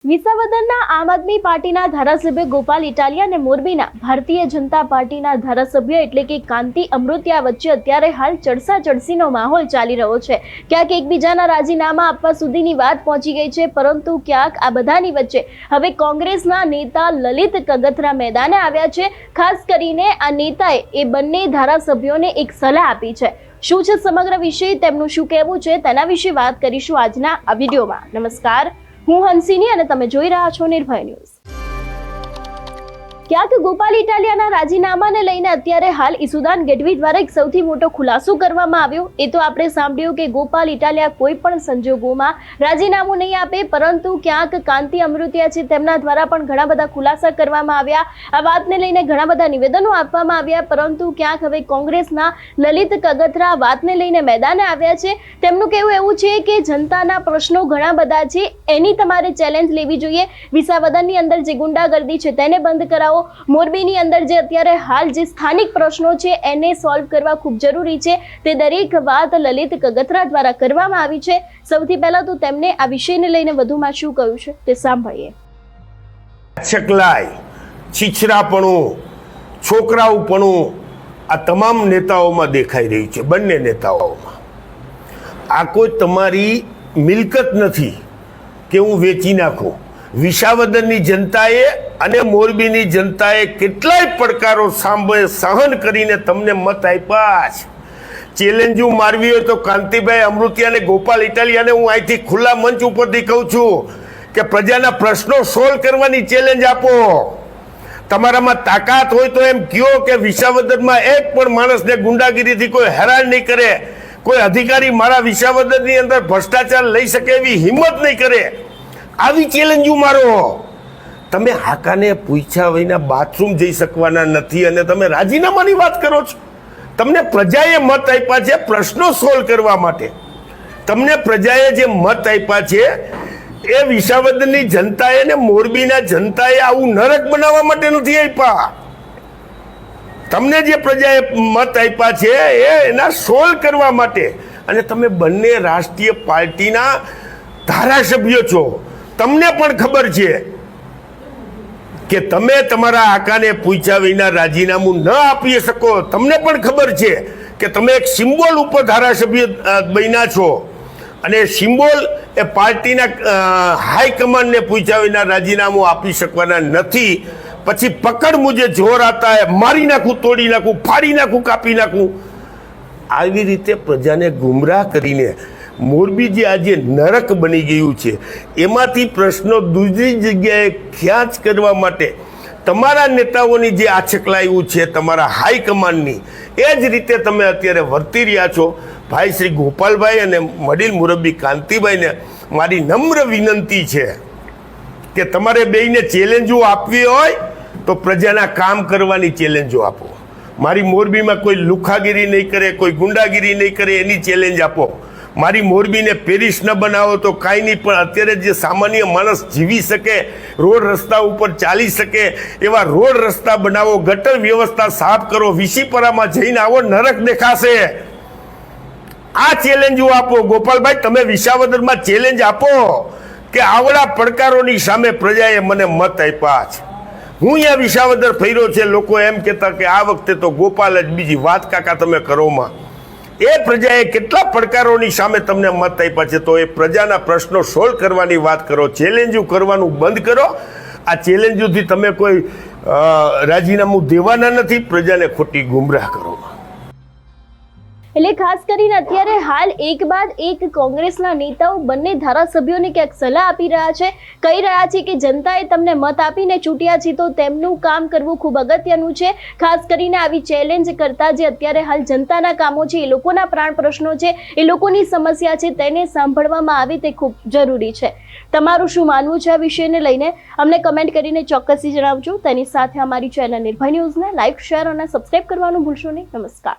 વિસાવદરના આમ આદમી પાર્ટીના ધારાસભ્ય ગોપાલ ઇટાલિયા અને મોરબીના ભારતીય જનતા પાર્ટીના ધારાસભ્ય એટલે કે કાંતિ અમૃતિયા વચ્ચે અત્યારે હાલ ચડસાચડસીનો માહોલ ચાલી રહ્યો છે। ક્યાંક એકબીજાના રાજીનામા આપવા સુધીની વાત પહોંચી ગઈ છે, પરંતુ ક્યાંક આ બધાની વચ્ચે હવે કોંગ્રેસના નેતા લલિત કગથરા મેદાને આવ્યા છે। ખાસ કરીને આ નેતાએ એ બંને ધારાસભ્યોને એક સલાહ આપી છે। શું છે સમગ્ર વિષય, તેમનું શું કહેવું છે, તેના વિશે વાત કરીશું આજના આ વિડીયોમાં। નમસ્કાર, હું હંસિની અને તમે જોઈ રહ્યા છો નિર્ભય ન્યૂઝ। ક્યાંક ગોપાલ ઇટાલિયાના રાજીનામાને લઈને અત્યારે હાલ ઈસુદાન ગઢવી દ્વારા એક સૌથી મોટો ખુલાસો કરવામાં આવ્યો। એ તો આપણે સાંભળ્યું કે ગોપાલ ઇટાલિયા કોઈ પણ સંજોગોમાં રાજીનામું નહીં આપે, પરંતુ ક્યાંક કાંતિ અમૃતિયા છે તેમના દ્વારા પણ ઘણા બધા ખુલાસા કરવામાં આવ્યા। આ વાતને લઈને ઘણા બધા નિવેદનો આપવામાં આવ્યા, પરંતુ ક્યાંક હવે કોંગ્રેસના લલિત કગથરા વાતને લઈને મેદાને આવ્યા છે। તેમનું કહેવું એવું છે કે જનતાના પ્રશ્નો ઘણા બધા છે, એની તમારે ચેલેન્જ લેવી જોઈએ। વિસાવદરની અંદર જે ગુંડાગર્દી છે તેને બંધ કરાવો, મોરબીની અંદર જે અત્યારે હાલ જે સ્થાનિક પ્રશ્નો છે એને સોલ્વ કરવા ખૂબ જરૂરી છે, તે દરેક વાત લલિત કગથરા દ્વારા કરવામાં આવી છે। સૌથી પહેલા તો તેમને આ વિષયને લઈને વધુમાં શું કહ્યું છે તે સાંભળીએ। છકલાઈ, છીછરાપણું, છોકરાઓપણું આ તમામ નેતાઓમાં દેખાઈ રહી છે, બંને નેતાઓમાં। આ કોઈ તમારી મિલકત નથી કે હું વેચી નાખું। વિસાવદરની જનતાએ અને મોરબીની જનતાએ કેટલાય પડકારો સહન કરીને તમને મત આપ્યા છે। ચેલેન્જો મારવી હોય તો કાંતિભાઈ અમૃતિયા અને ગોપાલ ઇટાલિયાને હું અહીંથી ખુલ્લા મંચ ઉપરથી કહું છું કે પ્રજાના પ્રશ્નો સોલ્વ કરવાની ચેલેન્જ આપો। તમારામાં તાકાત હોય તો એમ કહો કે વિસાવદરમાં એક પણ માણસને ગુંડાગીરીથી કોઈ હેરાન નહીં કરે, કોઈ અધિકારી મારા વિસાવદરની અંદર ભ્રષ્ટાચાર લઈ શકે એવી હિંમત નહીં કરે। આવી ચેલેન્જો મારો। તમે હાકાને પૂછ્યા વિના બાથરૂમ જઈ શકવાના નથી અને તમે રાજીનામાની વાત કરો છો। તમને પ્રજાએ મત આપ્યા છે પ્રશ્નો સોલ્વ કરવા માટે। તમને પ્રજાએ જે મત આપ્યા છે એ વિસાવદરની જનતાએ ને મોરબીના જનતાએ આવું નરક બનાવવા માટે નથી આપ્યા। તમને જે પ્રજાએ મત આપ્યા છે એના સોલ્વ કરવા માટે। અને તમે બંને રાષ્ટ્રીય પાર્ટીના ધારાસભ્યો છો, તમને પણ ખબર છે કે તમે તમારા આકાને પૂછ્યા વિના રાજીનામું ન આપી શકો। તમને પણ ખબર છે કે તમે એક સિમ્બોલ ઉપર ધારાસભ્ય બન્યા છો અને સિમ્બોલ એ પાર્ટીના હાઈકમાન્ડને પૂછ્યા વિના રાજીનામું આપી શકવાના નથી। પછી પકડ મુજે જોર આતા હે, મારી નાખું, તોડી નાખું, ફાડી નાખું, કાપી નાખું। આવી રીતે પ્રજાને ગુમરાહ કરીને મોરબી જે આજે નરક બની ગયું છે એમાંથી પ્રશ્નો દૂસરી જગ્યાએ ખ્યાત કરવા માટે તમારા નેતાઓની જે આછકલાયું છે, તમારા હાઈકમાન્ડની, એ જ રીતે તમે અત્યારે વર્તી રહ્યા છો। ભાઈ શ્રી ગોપાલભાઈ અને વડીલ મુરબ્બી કાંતિભાઈને મારી નમ્ર વિનંતી છે કે તમારે બેયને ચેલેન્જો આપવી હોય તો પ્રજાના કામ કરવાની ચેલેન્જો આપો। મારી મોરબીમાં કોઈ લુખાગીરી નહીં કરે, કોઈ ગુંડાગીરી નહીં કરે એની ચેલેન્જ આપો। મારી મોરબીને પેરિસ ન બનાવો તો કાંઈ નહીં, પણ અત્યારે જે સામાન્ય માણસ જીવી શકે, રોડ રસ્તા ઉપર ચાલી શકે એવા રોડ રસ્તા બનાવો, ગટર વ્યવસ્થા સાફ કરો, વિસીપરામાં જઈને આવો, નરક દેખાશે। આ ચેલેન્જો આપો। ગોપાલભાઈ, તમે વિસાવદરમાં ચેલેન્જ આપો કે આવડા પડકારોની સામે પ્રજાએ મને મત આપ્યા છે। હું અહીંયા વિસાવદર ફર્યો છે, લોકો એમ કહેતા કે આ વખતે તો ગોપાલ જ, બીજી વાત કાકા તમે કરોમાં। એ પ્રજાએ કેટલા પડકારોની સામે તમને મત આપ્યા છે, તો એ પ્રજાના પ્રશ્નો સોલ્વ કરવાની વાત કરો, ચેલેન્જો કરવાનું બંધ કરો। આ ચેલેન્જોથી તમે કોઈ રાજીનામું દેવાના નથી, પ્રજાને ખોટી ગુમરાહ કરો। એટલે ખાસ કરીને અત્યારે હાલ એક બાદ એક કોંગ્રેસના નેતાઓ બંને ધારાસભ્યોને ક્યાંક સલાહ આપી રહ્યા છે, કહી રહ્યા છે કે જનતાએ તમને મત આપીને ચૂંટ્યા છે તો તેમનું કામ કરવું ખૂબ અગત્યનું છે। ખાસ કરીને આવી ચેલેન્જ કરતા જે અત્યારે હાલ જનતાના કામો છે, એ લોકોના પ્રાણ પ્રશ્નો છે, એ લોકોની સમસ્યા છે, તેને સાંભળવામાં આવે તે ખૂબ જરૂરી છે। તમારું શું માનવું છે આ વિષયને લઈને અમને કમેન્ટ કરીને ચોક્કસથી જણાવજો। તેની સાથે અમારી ચેનલ નિર્ભય ન્યૂઝને લાઇક, શેર અને સબસ્ક્રાઇબ કરવાનું ભૂલશો નહીં। નમસ્કાર।